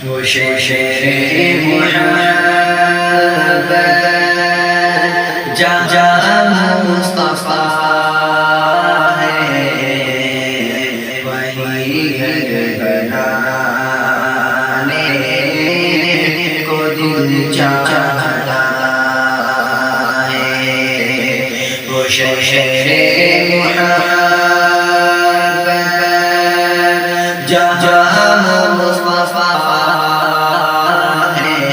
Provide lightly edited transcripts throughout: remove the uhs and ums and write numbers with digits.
وہ شہر محبت جہاں مصطفیٰ ہے وہی گھر بنانے کو دل چاہتا ہے وہ شہر محبت جہاں مصطفیٰ ہے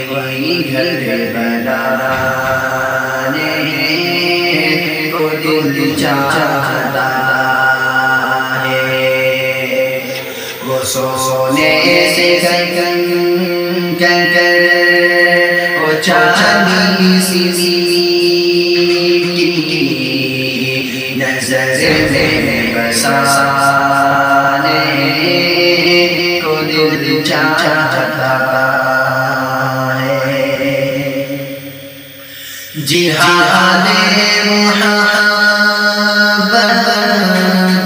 وہی گھر بنانے کو دل چاہتا ہے وہ سونے سے کنکر وہ چاندی سی نظر میں بسانے کو دل چاہتا ہے جہاد محبت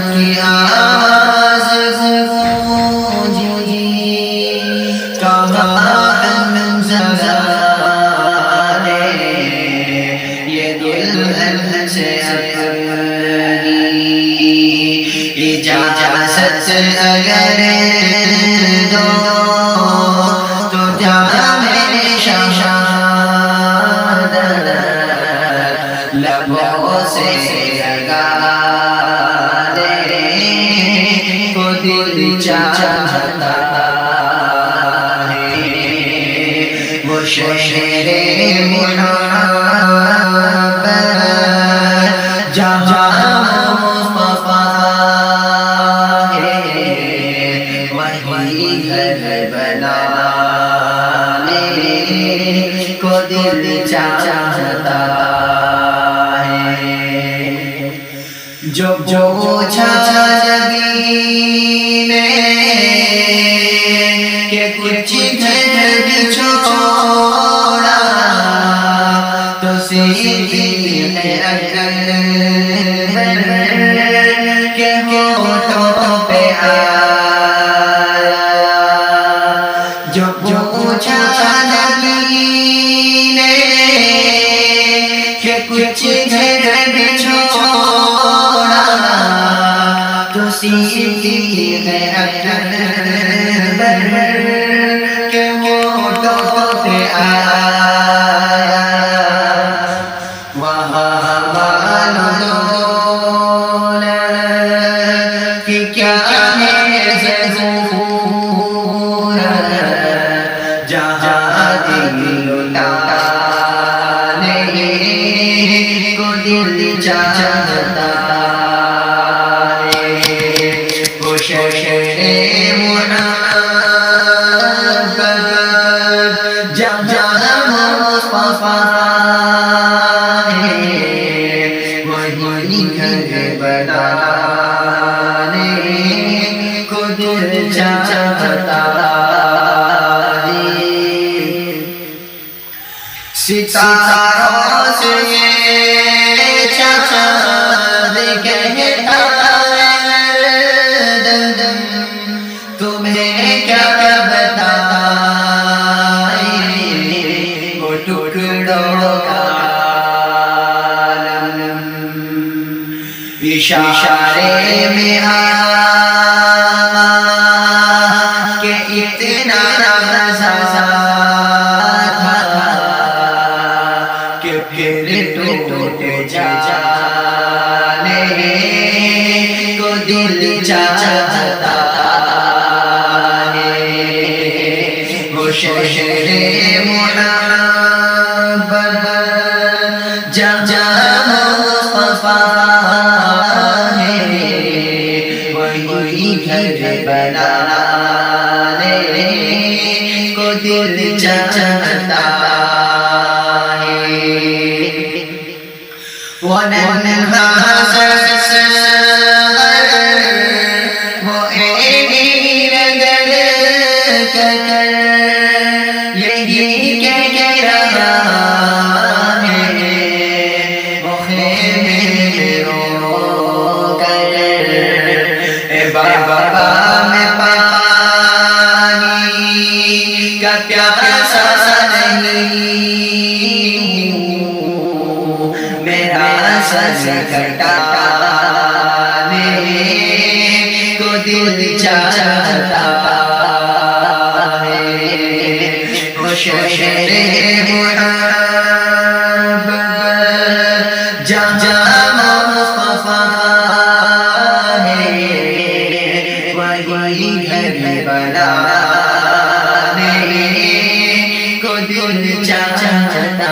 کی آواز گونجی کہاں حمزہ یہ دلہن سے اجازت اگر دو تو جام شہادت لبوں سے لگانے کو دل چاہتا ہے وہ شہر محبت جہاں وہی گھر بنانے کو دل چاہتا ہے جو پوچھا نبی نے کہ کچھ گھر چھوڑا تو صدیق اکبر کے ہونٹوں پہ جو پوچھا نبی نے کہ کچھ گھر چھوڑا تو صدیق اکبر کے ہونٹوں پہ آیا وہاں معلوم کہ کیا ہے جہاں دل لٹانے کو دل چاہتا ہے وہ شہر محبت جہاں مصطفیٰ ہے وہی گھر بنانے کو دل چاہتا ستاروں سے چاند کہتا تمہیں کیا بتائیں وہ ٹکڑوں کا عالم اشارے میں آیا کہ اتنا رضا پھر ٹوٹ جانے کو دل چاہتا ہے وہ شہر محبت جہاں مصطفیٰ ہے وہی گھر بنانے کو دل چاہتا وہ ایک رگڑ کر یہی کہہ رہا ہے وہ خیمے میں رو کر اے بابا میں پا سر کٹانے کو دل چاہتا ہے، وہ شہر محبت جہاں مصطفیٰ ہے، وہی گھر بنانے کو دل چاہتا